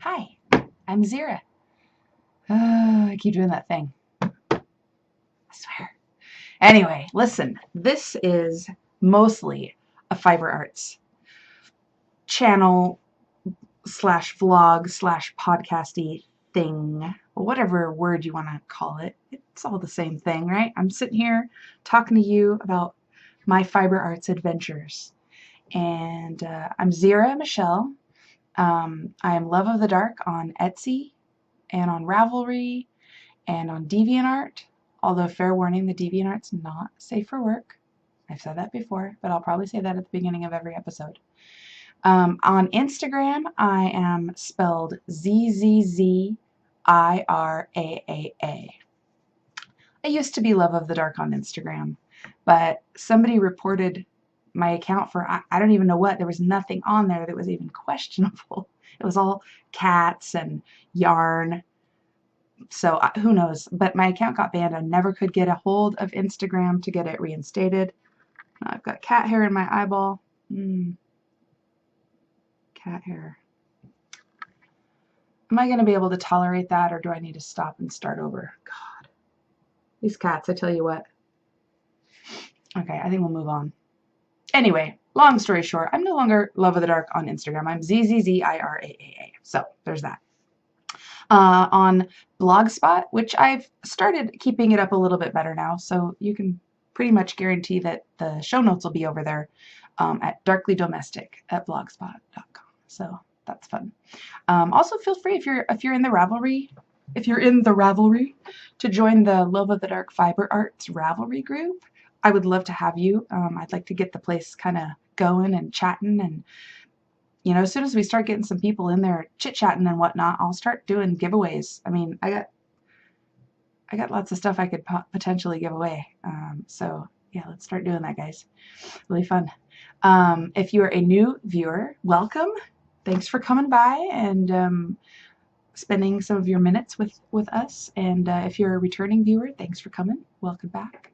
Hi, I'm Zira. I keep doing that thing. I swear. Anyway, listen, this is mostly a fiber arts channel slash vlog slash podcasty thing, whatever word you want to call it. It's all the same thing, right? I'm sitting here talking to you about my fiber arts adventures. And I'm Zira Michelle. I am Love of the Dark on Etsy and on Ravelry and on DeviantArt. Although, fair warning, the DeviantArt's not safe for work. I've said that before, but I'll probably say that at the beginning of every episode. On Instagram, I am spelled ZZZIRAAA. I used to be Love of the Dark on Instagram, but somebody reported my account for I don't even know what. There was nothing on there that was even questionable. It was all cats and yarn. So who knows? But my account got banned. I never could get a hold of Instagram to get it reinstated. I've got cat hair in my eyeball. Cat hair. Am I going to be able to tolerate that, or do I need to stop and start over? God. These cats, I tell you what. Okay, I think we'll move on. Anyway, long story short, I'm no longer Love of the Dark on Instagram. I'm ZZZIRAAA. So there's that. On Blogspot, which I've started keeping it up a little bit better now, so you can pretty much guarantee that the show notes will be over there at darklydomestic@blogspot.com. So that's fun. Also, feel free if you're in the Ravelry, to join the Love of the Dark Fiber Arts Ravelry group. I would love to have you. I'd like to get the place kind of going and chatting, and as soon as we start getting some people in there chit-chatting and whatnot, I'll start doing giveaways. I mean, I got lots of stuff I could potentially give away. So yeah, let's start doing that, guys. Really fun. If you are a new viewer, welcome. Thanks for coming by and spending some of your minutes with us. And if you're a returning viewer, thanks for coming. Welcome back.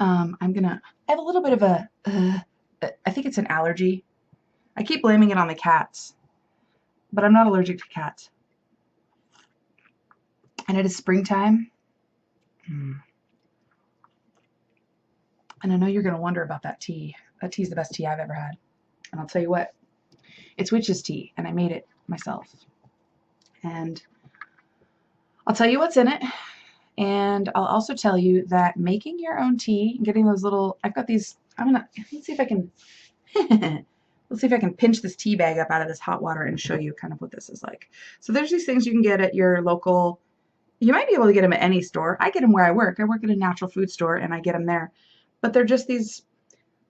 I have a little bit of I think it's an allergy. I keep blaming it on the cats, but I'm not allergic to cats. And it is springtime. And I know you're going to wonder about that tea. That tea is the best tea I've ever had. And I'll tell you what, it's witch's tea, and I made it myself. And I'll tell you what's in it. And I'll also tell you that making your own tea, getting those little, I've got these, let's see if I can, let's see if I can pinch this tea bag up out of this hot water and show you kind of what this is like. So there's these things you can get at your local, you might be able to get them at any store. I get them where I work. I work at a natural food store and I get them there. But they're just these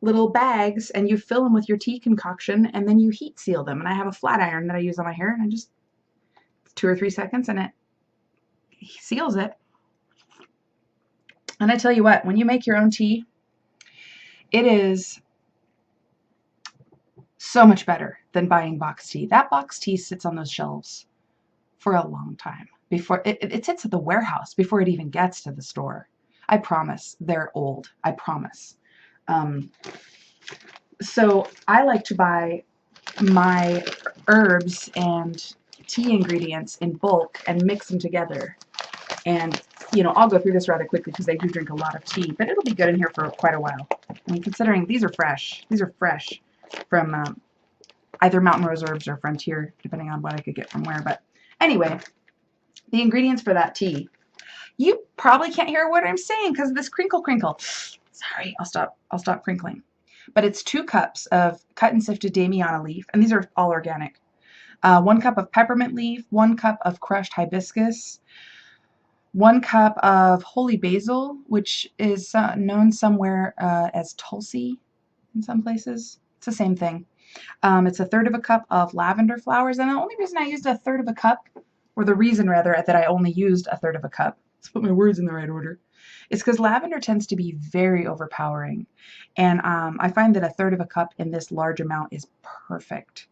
little bags and you fill them with your tea concoction and then you heat seal them. And I have a flat iron that I use on my hair and I just 2 or 3 seconds and it seals it. And I tell you what, when you make your own tea, it is so much better than buying box tea. That box tea sits on those shelves for a long time. Before it sits at the warehouse before it even gets to the store. I promise. They're old. I promise. So I like to buy my herbs and tea ingredients in bulk and mix them together. And I'll go through this rather quickly because I do drink a lot of tea, but it'll be good in here for quite a while. I mean, considering these are fresh. These are fresh from either Mountain Rose Herbs or Frontier, depending on what I could get from where. But anyway, the ingredients for that tea. You probably can't hear what I'm saying because of this crinkle. Sorry, I'll stop crinkling. But it's 2 cups of cut and sifted Damiana leaf, and these are all organic. 1 cup of peppermint leaf, 1 cup of crushed hibiscus, 1 cup of holy basil, which is known somewhere as Tulsi in some places. It's the same thing. It's 1/3 of a cup of lavender flowers, and the only reason I used 1/3 of a cup, or the reason rather that I only used 1/3 of a cup, let's put my words in the right order, is because lavender tends to be very overpowering, and I find that 1/3 of a cup in this large amount is perfect.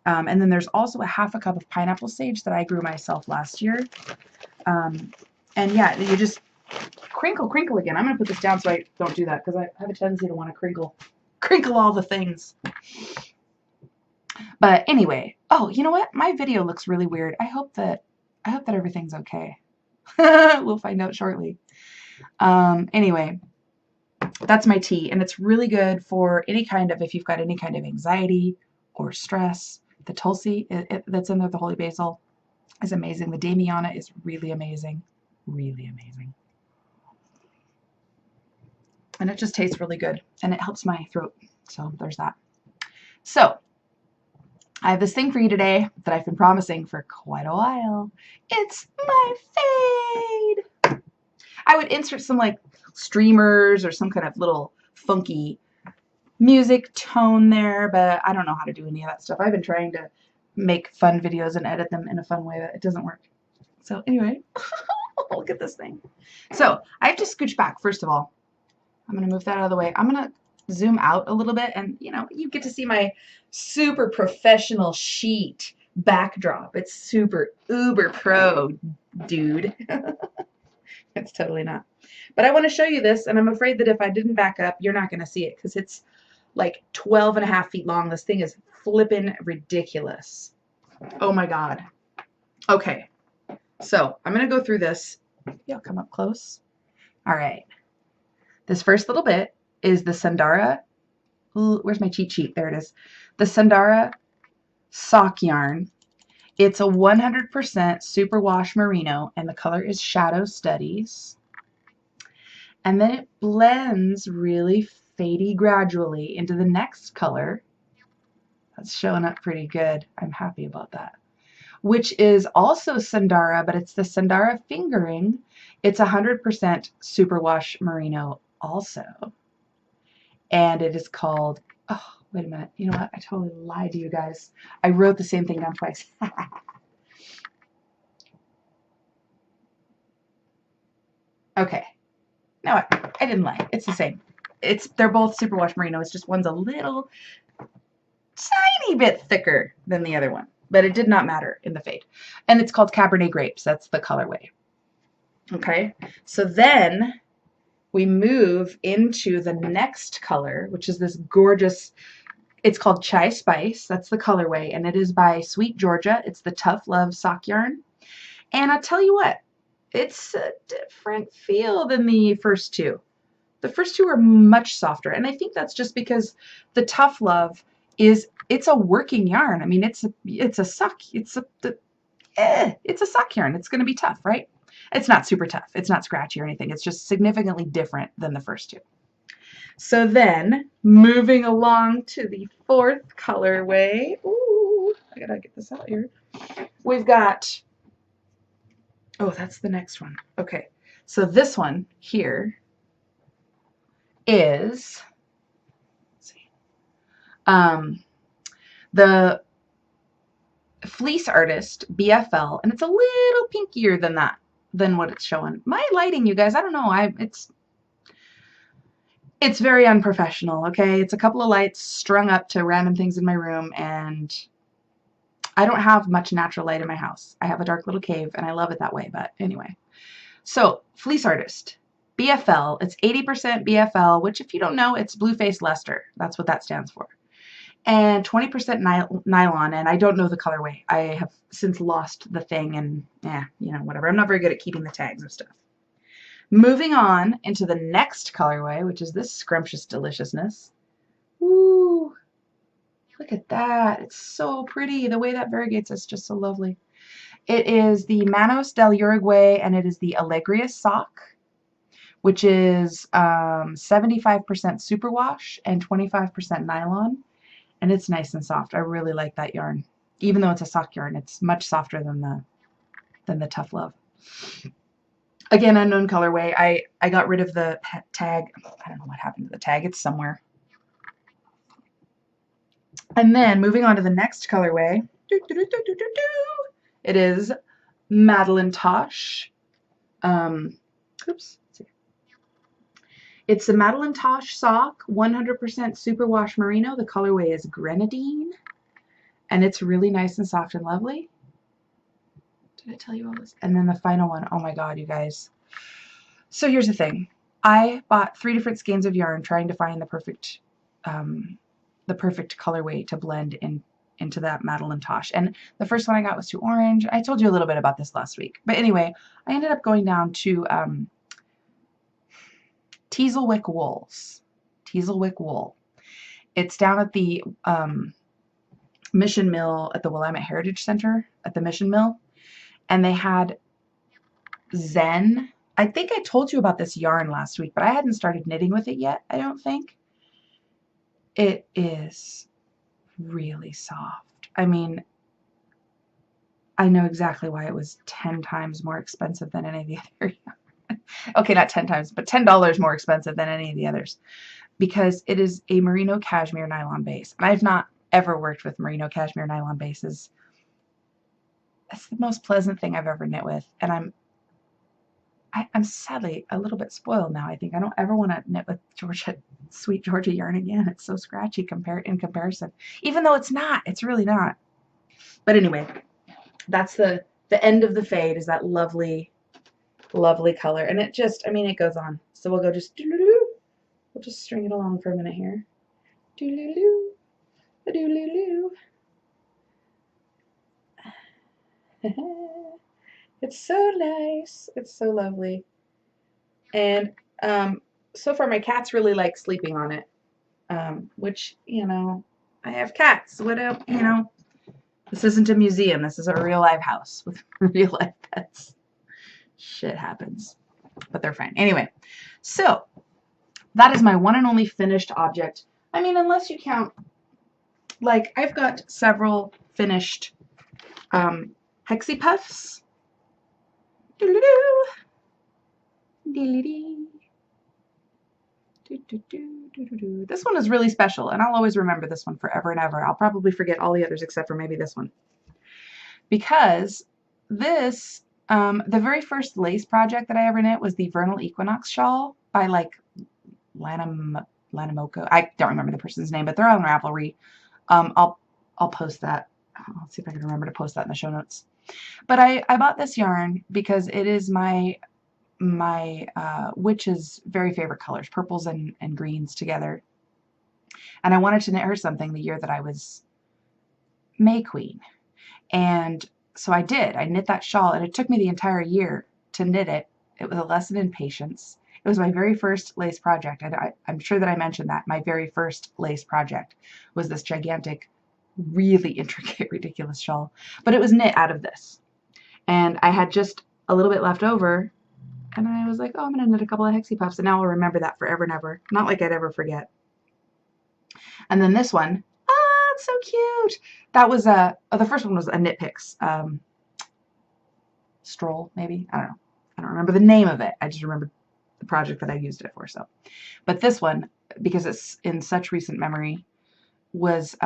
And then there's also 1/2 cup of pineapple sage that I grew myself last year. And yeah, you just crinkle again. I'm going to put this down so I don't do that because I have a tendency to want to crinkle all the things. But anyway, oh, you know what? My video looks really weird. I hope that everything's okay. We'll find out shortly. Anyway, that's my tea, and it's really good for any kind of, if you've got any kind of anxiety or stress. The Tulsi that's in there, the holy basil, is amazing. The Damiana is really amazing. Really amazing. And it just tastes really good, and it helps my throat. So there's that. So I have this thing for you today that I've been promising for quite a while. It's my fade. I would insert some like streamers or some kind of little funky music tone there, but I don't know how to do any of that stuff. I've been trying to make fun videos and edit them in a fun way, but it doesn't work. So anyway, look at this thing. So I have to scooch back, first of all. I'm going to move that out of the way. I'm going to zoom out a little bit, and you know, you get to see my super professional sheet backdrop. It's super uber pro, dude. It's totally not. But I want to show you this, and I'm afraid that if I didn't back up, you're not going to see it because it's like 12.5 feet long. This thing is flippin' ridiculous. Oh my God. Okay. So I'm going to go through this. Maybe I'll come up close. All right. This first little bit is the Sandara. Ooh, where's my cheat sheet? There it is. The Sandara sock yarn. It's a 100% superwash merino, and the color is Shadow Studies. And then it blends really fadey gradually into the next color. That's showing up pretty good. I'm happy about that. Which is also Sandara, but it's the Sandara fingering. It's 100% superwash merino also. And it is called, oh, wait a minute. You know what? I totally lied to you guys. I wrote the same thing down twice. Okay. No, I didn't lie. It's the same. They're both superwash merino. It's just one's a little tiny bit thicker than the other one. But it did not matter in the fade. And it's called Cabernet Grapes. That's the colorway. Okay. So then we move into the next color, which is this gorgeous, it's called Chai Spice. That's the colorway, and it is by Sweet Georgia. It's the Tough Love sock yarn. And I'll tell you what, it's a different feel than the first two. The first two are much softer, and I think that's just because the Tough Love it's a working yarn. I mean, it's a sock, it's a sock yarn. It's going to be tough, right? It's not super tough. It's not scratchy or anything. It's just significantly different than the first two. So then, moving along to the fourth colorway. Ooh, I gotta get this out here. We've got, oh, that's the next one. Okay, so this one here is, let's see, the Fleece Artist BFL, and it's a little pinkier than what it's showing. My lighting, you guys, I don't know. It's very unprofessional, okay? It's a couple of lights strung up to random things in my room, and I don't have much natural light in my house. I have a dark little cave, and I love it that way, but anyway. So, Fleece Artist, BFL. It's 80% BFL, which if you don't know, it's Blue-Faced Luster. That's what that stands for. And 20% nylon, and I don't know the colorway. I have since lost the thing, and you know, whatever. I'm not very good at keeping the tags of stuff. Moving on into the next colorway, which is this Scrumptious Deliciousness. Ooh, look at that. It's so pretty. The way that variegates is just so lovely. It is the Manos del Uruguay, and it is the Alegria sock, which is 75% superwash and 25% nylon. And it's nice and soft. I really like that yarn. Even though it's a sock yarn, it's much softer than the Tough Love. Again, unknown colorway. I got rid of the tag. I don't know what happened to the tag. It's somewhere. And then moving on to the next colorway. It is Madeline Tosh. Oops. It's a Madeline Tosh sock, 100% superwash merino. The colorway is Grenadine, and it's really nice and soft and lovely. Did I tell you all this? And then the final one, oh my God, you guys. So here's the thing. I bought 3 different skeins of yarn trying to find the perfect colorway to blend into that Madeline Tosh. And the first one I got was too orange. I told you a little bit about this last week. But anyway, I ended up going down to Teaselwick Wools. Teaselwick Wool. It's down at the Mission Mill at the Willamette Heritage Center at the Mission Mill. And they had Zen. I think I told you about this yarn last week, but I hadn't started knitting with it yet, I don't think. It is really soft. I mean, I know exactly why it was 10 times more expensive than any of the other yarn. Okay, not 10 times, but $10 more expensive than any of the others, because it is a merino cashmere nylon base. And I've not ever worked with merino cashmere nylon bases. That's the most pleasant thing I've ever knit with, and I'm sadly a little bit spoiled now. I think I don't ever want to knit with sweet Georgia yarn again. It's so scratchy in comparison, even though it's not. It's really not. But anyway, that's the end of the fade. Is that lovely, lovely color, and it just, I mean, it goes on. So we'll go just doo-doo-doo. We'll just string it along for a minute here. Doo-doo-doo, doo-doo-doo. It's so nice. It's so lovely. And so far my cats really like sleeping on it, which, you know, I have cats. What else, you know, this isn't a museum. This is a real live house with real life pets. Shit happens, but they're fine. Anyway, so that is my one and only finished object. I mean, unless you count, like, I've got several finished Hexie Puffs. This one is really special, and I'll always remember this one forever and ever. I'll probably forget all the others except for maybe this one. Because this, the very first lace project that I ever knit was the Vernal Equinox shawl by, like, Lanamoko. I don't remember the person's name, but they're on Ravelry. I'll post that. I'll see if I can remember to post that in the show notes. But I bought this yarn because it is my witch's very favorite colors, purples and greens together. And I wanted to knit her something the year that I was May Queen. And so I did. I knit that shawl, and it took me the entire year to knit it. It was a lesson in patience. It was my very first lace project. I'm sure that I mentioned that. My very first lace project was this gigantic, really intricate, ridiculous shawl, but it was knit out of this, and I had just a little bit left over, and I was like, oh, I'm gonna knit a couple of Hexie Puffs, and now I'll remember that forever and ever. Not like I'd ever forget. And then this one, oh, it's so cute. That was the first one was a Knit Picks stroll, maybe, I don't know, I don't remember the name of it. I just remember the project that I used it for. So, but this one, because it's in such recent memory, was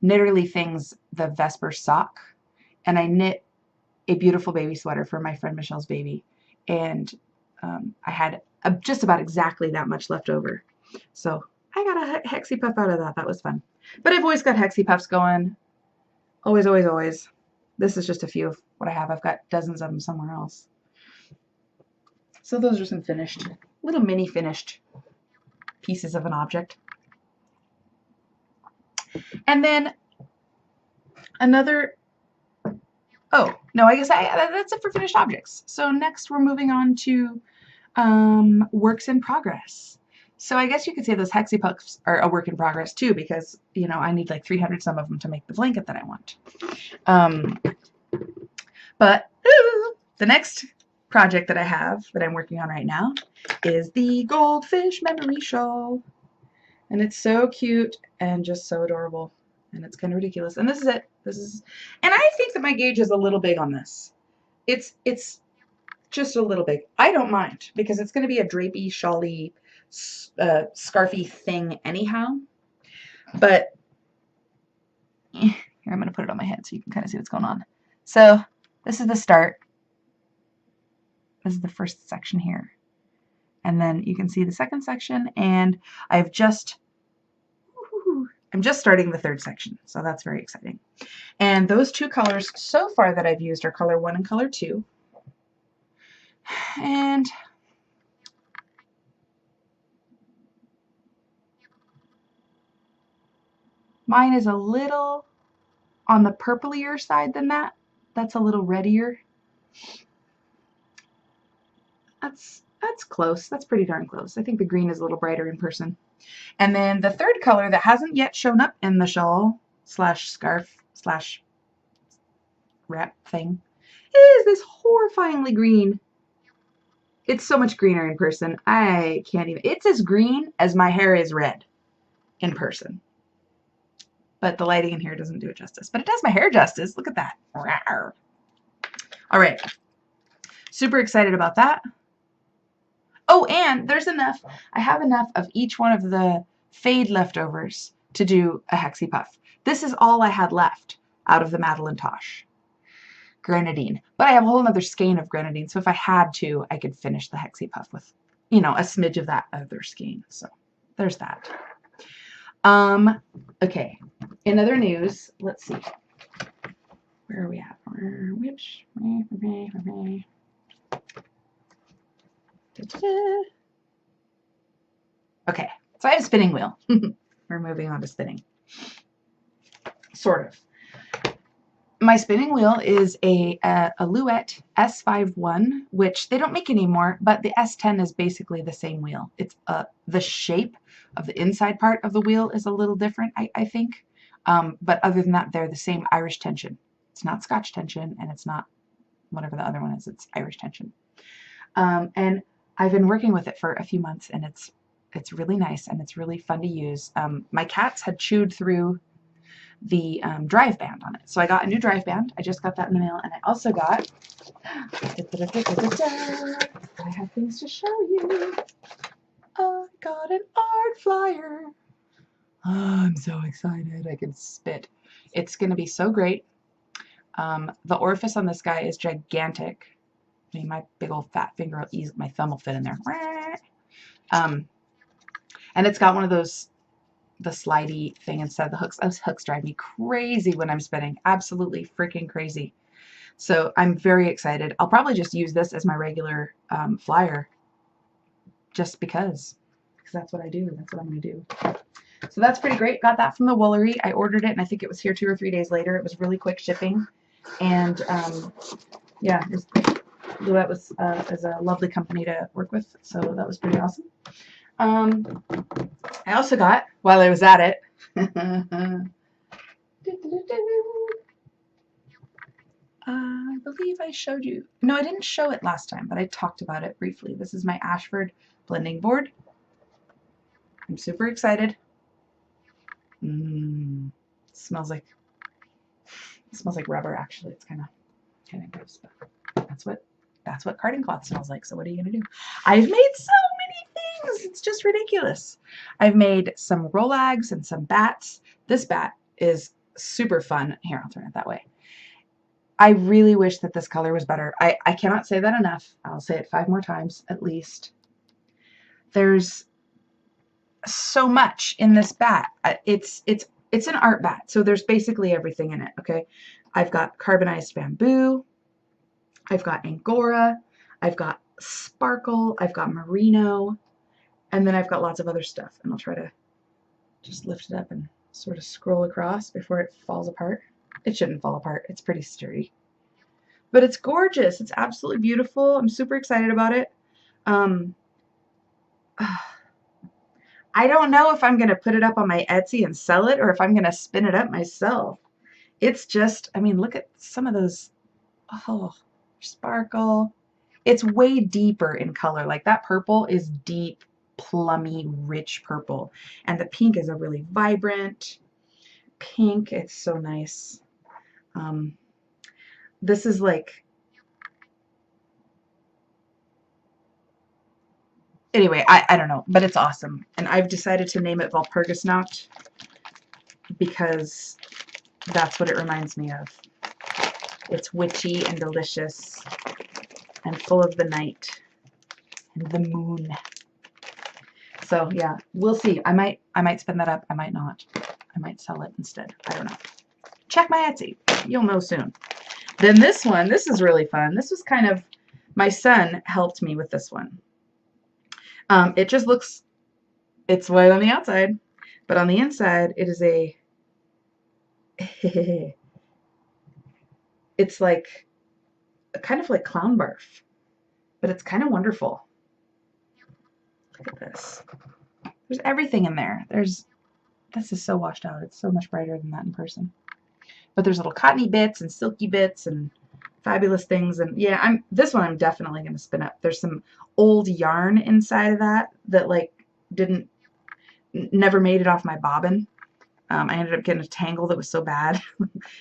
Knitterly Things, the Vesper sock, and I knit a beautiful baby sweater for my friend Michelle's baby, and I had just about exactly that much left over, so I got a Hexie Puff out of that. That was fun. But I've always got Hexie Puffs going, always, always, always. This is just a few of what I have. I've got dozens of them somewhere else. So those are some finished, little mini finished pieces of an object. And then another, oh, no, I guess that's it for finished objects. So next we're moving on to works in progress. So I guess you could say those Hexie Puffs are a work in progress too, because, you know, I need like 300 some of them to make the blanket that I want. But the next project that I have that I'm working on right now is the Goldfish Memory Shawl. And it's so cute and just so adorable. And it's kind of ridiculous. And this is it. And I think that my gauge is a little big on this. It's just a little big. I don't mind, because it's going to be a drapey, shawly, scarfy thing anyhow. But here, I'm going to put it on my head so you can kind of see what's going on. So this is the start. This is the first section here. And then you can see the second section, and I'm just starting the third section, so that's very exciting. And those two colors so far that I've used are color 1 and color 2. And Mine is a little on the purplier side than that. That's a little reddier. That's close. That's pretty darn close. I think the green is a little brighter in person. And then the third color that hasn't yet shown up in the shawl slash scarf slash wrap thing is this horrifyingly green. It's so much greener in person. I can't even. It's as green as my hair is red in person. But the lighting in here doesn't do it justice. But it does my hair justice. Look at that. All right. Super excited about that. Oh, and there's enough. I have enough of each one of the fade leftovers to do a Hexie Puff. This is all I had left out of the Madeline Tosh grenadine. But I have a whole other skein of grenadine, so if I had to, I could finish the Hexie Puff with, you know, a smidge of that other skein. So there's that. Okay. In other news, let's see. Where are we at? Which? Okay, so I have a spinning wheel. We're moving on to spinning. Sort of. My spinning wheel is a Louet S51, which they don't make anymore, but the S10 is basically the same wheel. It's the shape of the inside part of the wheel is a little different, I think. But other than that, they're the same Irish tension. It's not Scotch tension, and it's not whatever the other one is. It's Irish tension. And I've been working with it for a few months, and it's really nice, and it's really fun to use. My cats had chewed through the drive band on it. So I got a new drive band. I just got that in the mail, and I also got I have things to show you. I got an art flyer. Oh, I'm so excited. I can spit. It's going to be so great. The orifice on this guy is gigantic. I mean, my big old fat finger will ease, my thumb will fit in there. And it's got one of those, the slidey thing instead of the hooks. Those hooks drive me crazy when I'm spinning. Absolutely freaking crazy. So I'm very excited. I'll probably just use this as my regular flyer just because that's what I do. That's what I'm going to do. So that's pretty great. Got that from the Woolery. I ordered it, and I think it was here 2 or 3 days later. It was really quick shipping. And yeah, Louet was is a lovely company to work with, so that was pretty awesome. I also got, while I was at it, I believe I showed you. No, I didn't show it last time, but I talked about it briefly. This is my Ashford blending board. I'm super excited. Smells like rubber. Actually, it's kind of gross, but that's what carding cloth smells like. So what are you gonna do? I've made so many things. It's just ridiculous. I've made some Rolags and some bats. This bat is super fun. Here, I'll turn it that way. I really wish that this color was better. I cannot say that enough. I'll say it 5 more times at least. There's so much in this bat. It's an art bat, so there's basically everything in it. Okay, I've got carbonized bamboo, I've got angora, I've got sparkle, I've got merino, and then I've got lots of other stuff. And I'll try to just lift it up and sort of scroll across before it falls apart. It shouldn't fall apart. It's pretty sturdy, but it's gorgeous. It's absolutely beautiful. I'm super excited about it. I don't know if I'm going to put it up on my Etsy and sell it or if I'm going to spin it up myself. It's just, I mean, look at some of those, oh, sparkle. It's way deeper in color. Like that purple is deep, plummy, rich purple. And the pink is a really vibrant pink. It's so nice. This is like, anyway, I don't know, but it's awesome. And I've decided to name it Walpurgisnacht because that's what it reminds me of. It's witchy and delicious and full of the night and the moon. So yeah, we'll see. I might spin that up. I might not. I might sell it instead. I don't know. Check my Etsy. You'll know soon. Then this one, this is really fun. This was kind of, my son helped me with this one. It just looks, it's white on the outside, but on the inside it is a It's like, kind of like clown barf, but it's kind of wonderful. Look at this. There's everything in there. This is so washed out. It's so much brighter than that in person. But there's little cottony bits and silky bits and fabulous things. And yeah, this one I'm definitely going to spin up. There's some old yarn inside of that like never made it off my bobbin. I ended up getting a tangle that was so bad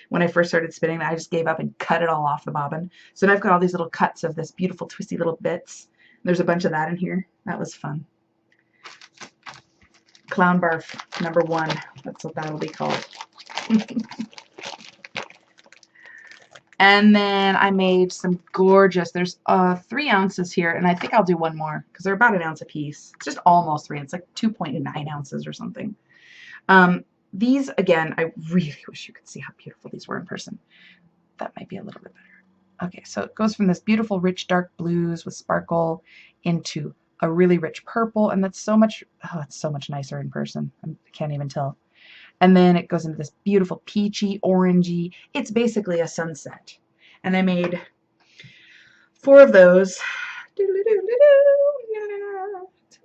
when I first started spinning that I just gave up and cut it all off the bobbin. So now I've got all these little cuts of this beautiful twisty little bits. There's a bunch of that in here. That was fun. Clown barf #1. That's what that'll be called. And then I made some gorgeous, there's 3 ounces here, and I think I'll do one more because they're about an ounce a piece. It's just almost 3. It's like 2.9 ounces or something. These, again, I really wish you could see how beautiful these were in person. That might be a little bit better. Okay, so it goes from this beautiful rich dark blues with sparkle into a really rich purple, and that's so much, oh, it's so much nicer in person. I can't even tell. And then it goes into this beautiful peachy, orangey. It's basically a sunset. And I made 4 of those.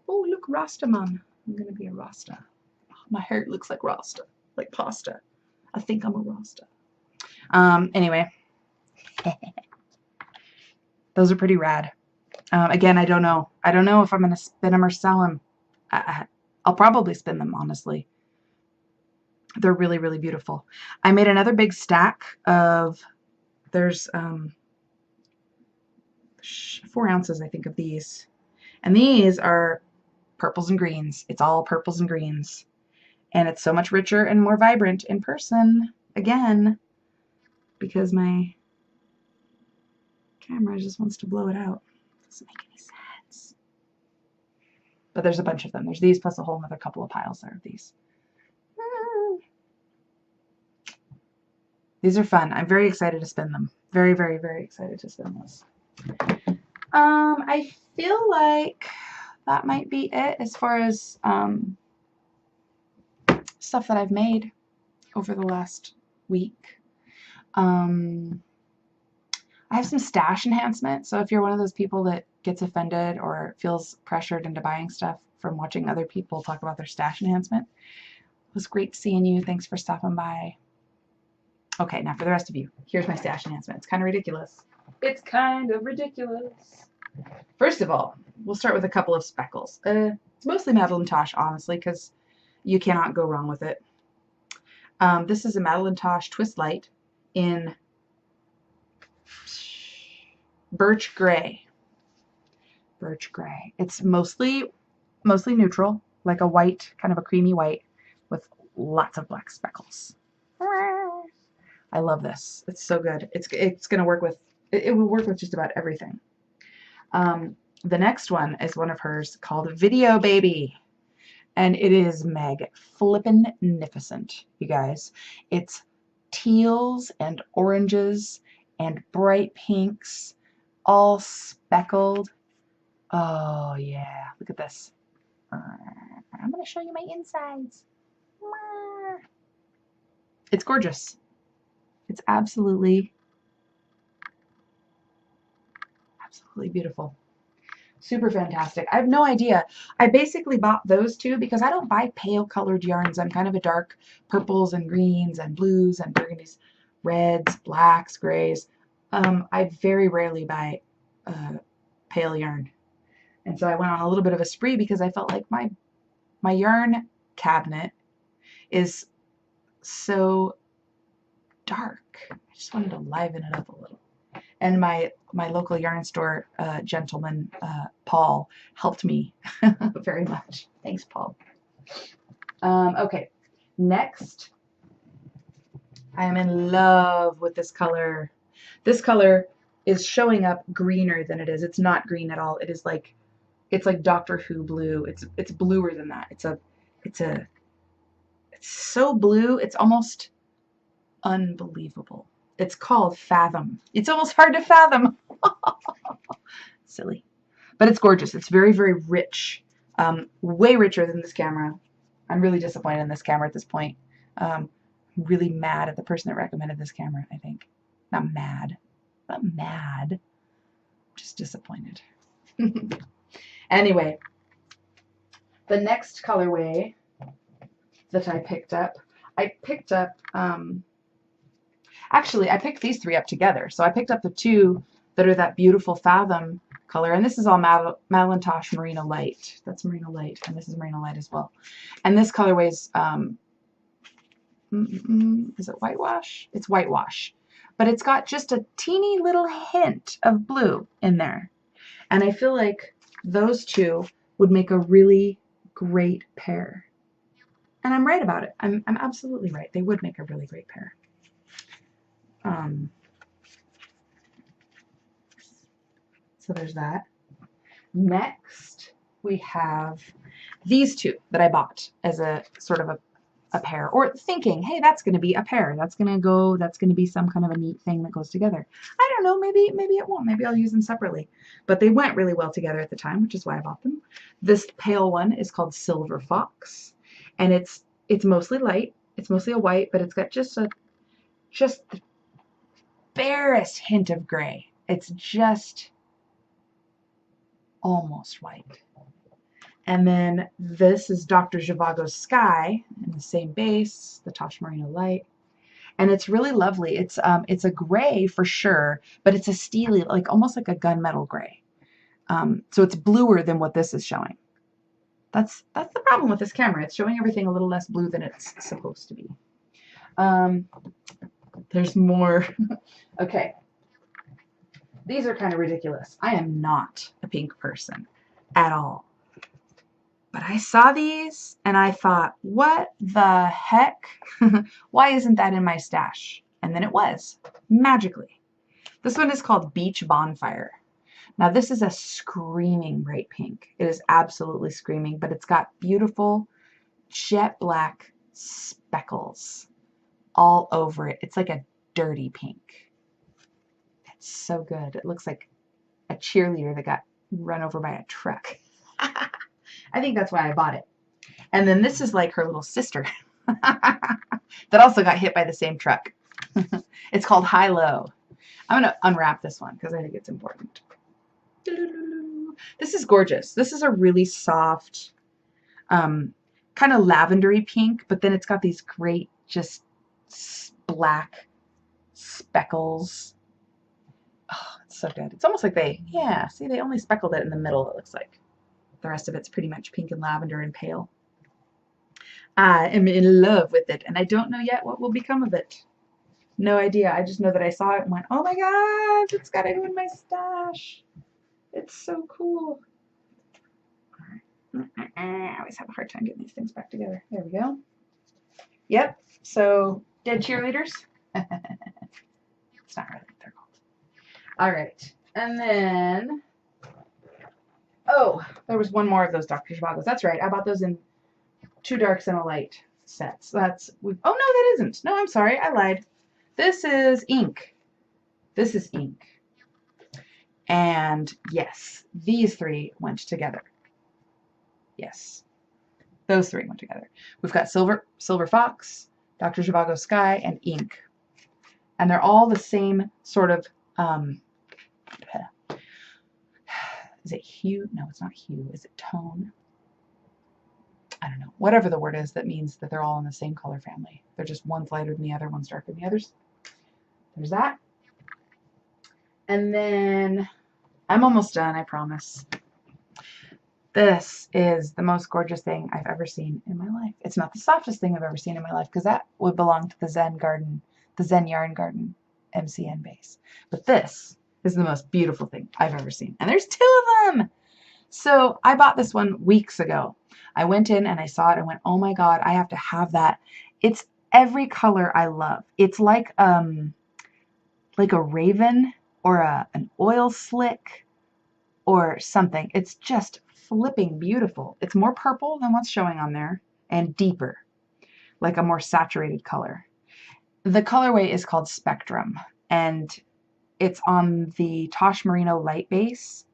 Oh, look, Rasta man. I'm going to be a Rasta. My hair looks like Rasta, like pasta. I think I'm a Rasta. Anyway. Those are pretty rad. Again, I don't know. I don't know if I'm going to spin them or sell them. I'll probably spin them, honestly. They're really, really beautiful. I made another big stack of, there's 4 ounces, I think, of these. And these are purples and greens. It's all purples and greens. And it's so much richer and more vibrant in person, again, because my camera just wants to blow it out. Doesn't make any sense. But there's a bunch of them. There's these plus a whole other couple of piles there of these. These are fun. I'm very excited to spin them. Very, very, very excited to spin those. I feel like that might be it as far as stuff that I've made over the last week. I have some stash enhancement. So if you're one of those people that gets offended or feels pressured into buying stuff from watching other people talk about their stash enhancement, it was great seeing you. Thanks for stopping by. Okay, now for the rest of you, here's my stash enhancement. It's kind of ridiculous. It's kind of ridiculous. First of all, we'll start with a couple of speckles. It's mostly Madeline Tosh, honestly, because you cannot go wrong with it. This is a Madeline Tosh Twist Light in Birch Gray. Birch Gray. It's mostly neutral, like a white, kind of a creamy white with lots of black speckles. I love this. It's so good. It's going to work with, it will work with just about everything. The next one is one of hers called Video Baby. And it is mag-flippin-nificent, you guys. It's teals and oranges and bright pinks, all speckled. Oh, yeah. Look at this. I'm going to show you my insides. It's gorgeous. It's absolutely beautiful. Super fantastic. I have no idea. I basically bought those 2 because I don't buy pale colored yarns. I'm kind of a dark purples and greens and blues and burgundies, reds, blacks, grays. I very rarely buy pale yarn. And so I went on a little bit of a spree because I felt like my yarn cabinet is so dark. I just wanted to liven it up a little. And my local yarn store gentleman, Paul, helped me very much. Thanks, Paul. Okay, next, I am in love with this color. This color is showing up greener than it is. It's not green at all. It is like, it's like Doctor Who blue. It's bluer than that. It's so blue. It's almost unbelievable. It's called Fathom. It's almost hard to fathom. Silly. But it's gorgeous. It's very, very rich. Way richer than this camera. I'm really disappointed in this camera at this point. I'm really mad at the person that recommended this camera, I think. Not mad. Not mad. Just disappointed. Anyway, the next colorway that I picked up, actually, I picked these three up together. So I picked up the two that are that beautiful Fathom color, and this is all Malintosh Merino Light. That's Merino Light, and this is Merino Light as well. And this colorway is it whitewash? It's whitewash, but it's got just a teeny little hint of blue in there. And I feel like those two would make a really great pair. And I'm right about it. I'm absolutely right. They would make a really great pair. So there's that. Next, we have these two that I bought as a sort of a pair, or thinking, hey, that's going to be a pair. That's going to be some kind of a neat thing that goes together. I don't know, maybe it won't. Maybe I'll use them separately. But they went really well together at the time, which is why I bought them. This pale one is called Silver Fox, and it's mostly light. It's mostly a white, but it's got just the barest hint of gray. It's just almost white. And then this is Dr. Zhivago's Sky in the same base, the Tosh Merino Light. And it's really lovely. It's a gray for sure, but it's a steely, like almost like a gunmetal gray. So it's bluer than what this is showing. That's the problem with this camera. It's showing everything a little less blue than it's supposed to be. There's more. Okay. These are kind of ridiculous. I am not a pink person at all. But I saw these and I thought, what the heck? Why isn't that in my stash? And then it was, magically. This one is called Beach Bonfire. Now this is a screaming bright pink. It is absolutely screaming, but it's got beautiful jet black speckles all over it. It's like a dirty pink. It's so good. It looks like a cheerleader that got run over by a truck. I think that's why I bought it. And then this is like her little sister that also got hit by the same truck. It's called High Low. I'm going to unwrap this one because I think it's important. This is gorgeous. This is a really soft, kind of lavendery pink, but then it's got these great just black speckles. Oh, it's so good. It's almost like they only speckled it in the middle, it looks like. The rest of it's pretty much pink and lavender and pale. I am in love with it, and I don't know yet what will become of it. No idea. I just know that I saw it and went, oh my gosh, it's got to go in my stash. It's so cool. All right. I always have a hard time getting these things back together. There we go. Yep. So, dead cheerleaders. It's not really what they're called. All right. And then... oh, there was one more of those Dr. Zhivagos. That's right. I bought those in 2 darks and a light sets. Oh, no, that isn't. No, I'm sorry. I lied. This is ink. This is ink. And yes, these three went together. Yes, those three went together. We've got Silver Fox, Dr. Zhivago's Sky, and ink. And they're all the same sort of... is it hue? No, it's not hue. Is it tone? I don't know. Whatever the word is that means that they're all in the same color family. They're just one's lighter than the other, one's darker than the others. There's that. And then I'm almost done, I promise. This is the most gorgeous thing I've ever seen in my life. It's not the softest thing I've ever seen in my life because that would belong to the Zen Garden, the Zen Yarn Garden MCN base. But this is the most beautiful thing I've ever seen. And there's 2 of them. So I bought this one weeks ago. I went in and I saw it and went, oh my God, I have to have that. It's every color I love. It's like a raven or an oil slick or something. It's just flipping beautiful. It's more purple than what's showing on there and deeper, like a more saturated color. The colorway is called Spectrum, and it's on the Tosh Merino Light base,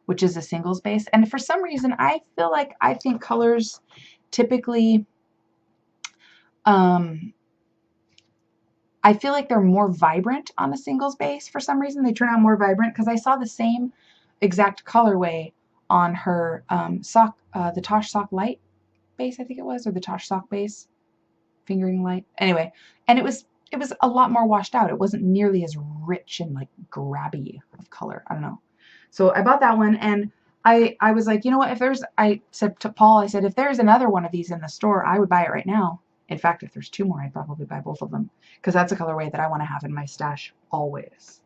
which is a singles base. And for some reason, I think colors typically I feel like they're more vibrant on the singles base for some reason. They turn out more vibrant because I saw the same exact colorway on her sock, the Tosh Sock Light base, I think it was, or the Tosh Sock base, fingering light. Anyway, and it was a lot more washed out. It wasn't nearly as rich and like grabby of color. I don't know. So I bought that one, and I was like, you know what, if there's, I said to Paul, I said, if there's another one of these in the store, I would buy it right now. In fact, if there's 2 more, I'd probably buy both of them because that's a colorway that I want to have in my stash always.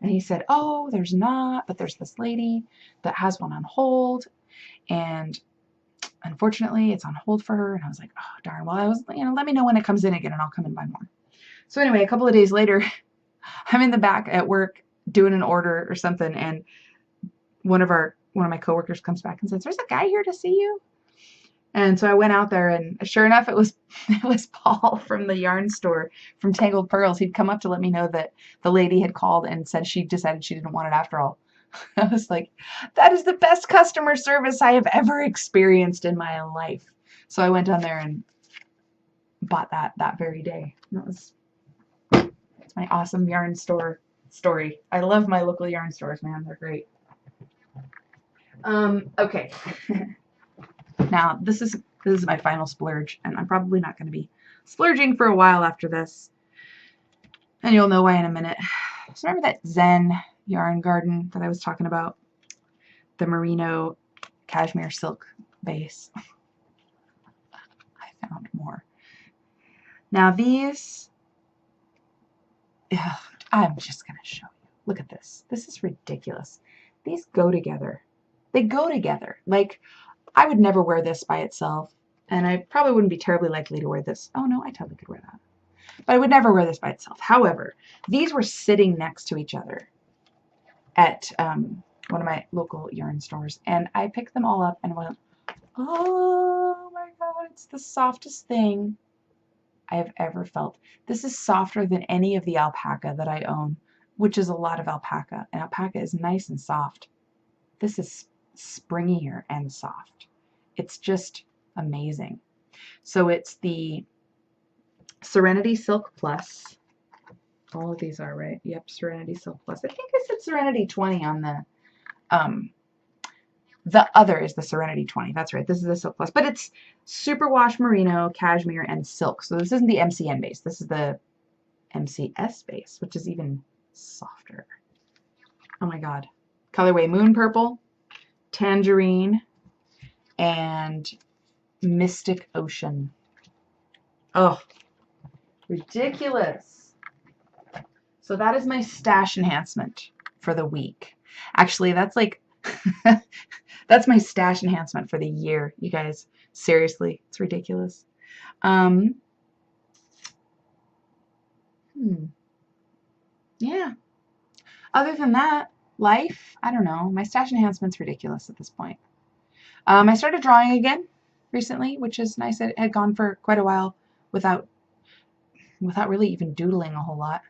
And he said, oh, there's not, but there's this lady that has one on hold, and unfortunately it's on hold for her. And I was like, oh, darn. Well, I was, let me know when it comes in again and I'll come and buy more. So anyway, a couple of days later, I'm in the back at work doing an order or something, and one of my coworkers comes back and says, there's a guy here to see you. And so I went out there, and sure enough, it was Paul from the yarn store, from Tangled Pearls. He'd come up to let me know that the lady had called and said she decided she didn't want it after all. I was like, that is the best customer service I have ever experienced in my life. So I went down there and bought that very day. That's my awesome yarn store story. I love my local yarn stores, man. They're great. Okay. Now, this is my final splurge, and I'm probably not going to be splurging for a while after this. And you'll know why in a minute. So remember that Zen yarn garden that I was talking about? The merino cashmere silk base. I found more. Now these, I'm just going to show you. Look at this. This is ridiculous. These go together. They go together. Like, I would never wear this by itself, and I probably wouldn't be terribly likely to wear this. Oh no, I totally could wear that. But I would never wear this by itself. However, these were sitting next to each other at one of my local yarn stores, and I picked them all up and went, oh my god, it's the softest thing I have ever felt. This is softer than any of the alpaca that I own, which is a lot of alpaca, and alpaca is nice and soft. This is springier and soft. It's just amazing. So it's the Serenity Silk Plus. All of these are, right? Yep, Serenity Silk Plus. I think I said Serenity 20 on the other is the Serenity 20. That's right. This is the Silk Plus. But it's superwash merino, cashmere, and silk. So this isn't the MCN base. This is the MCS base, which is even softer. Oh my god. Colorway Moon Purple, Tangerine, and Mystic Ocean. Oh, ridiculous. So that is my stash enhancement for the week. Actually, that's like, that's my stash enhancement for the year, you guys. Seriously, it's ridiculous. Yeah. Other than that, life, I don't know. My stash enhancement's ridiculous at this point. I started drawing again recently, which is nice. I had gone for quite a while without really even doodling a whole lot.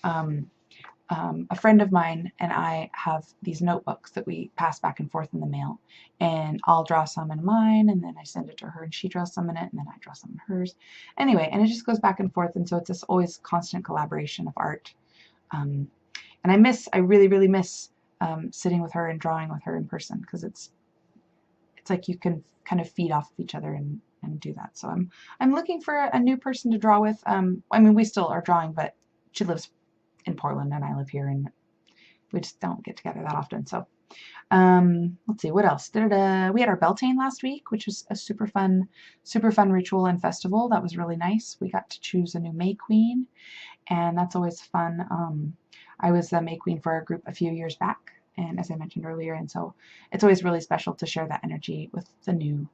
A friend of mine and I have these notebooks that we pass back and forth in the mail, and I'll draw some in mine, and then I send it to her, and she draws some in it, and then I draw some in hers. Anyway, and it just goes back and forth, and so it's this always constant collaboration of art. And I really, really miss sitting with her and drawing with her in person, because it's like you can kind of feed off of each other and do that. So I'm looking for a new person to draw with. I mean, we still are drawing, but she lives in Portland and I live here, and we just don't get together that often. So let's see, what else? We had our Beltane last week, which was a super fun ritual and festival. That was really nice. We got to choose a new May Queen, and that's always fun. I was the May Queen for our group a few years back, and as I mentioned earlier, and so it's always really special to share that energy with the new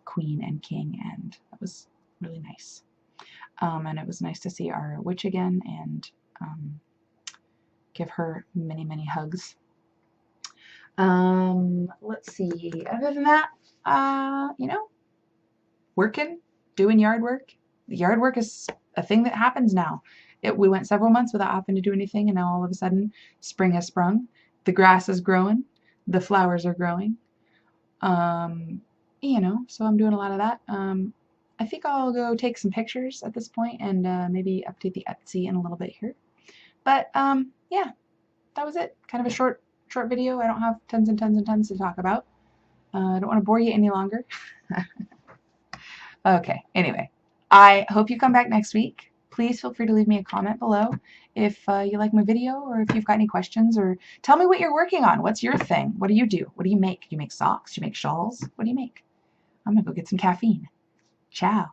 Queen and King, and that was really nice. And it was nice to see our witch again and give her many, many hugs. Let's see, other than that, working, doing yard work. The yard work is a thing that happens now. We went several months without having to do anything, and now all of a sudden spring has sprung. The grass is growing, the flowers are growing. So I'm doing a lot of that. I think I'll go take some pictures at this point and maybe update the Etsy in a little bit here. But yeah, that was it. Kind of a short video. I don't have tons and tons and tons to talk about. I don't want to bore you any longer. Okay, anyway, I hope you come back next week. Please feel free to leave me a comment below if you like my video or if you've got any questions, or tell me what you're working on. What's your thing? What do you do? What do you make? Do you make socks? Do you make shawls? What do you make? I'm going to go get some caffeine. Ciao.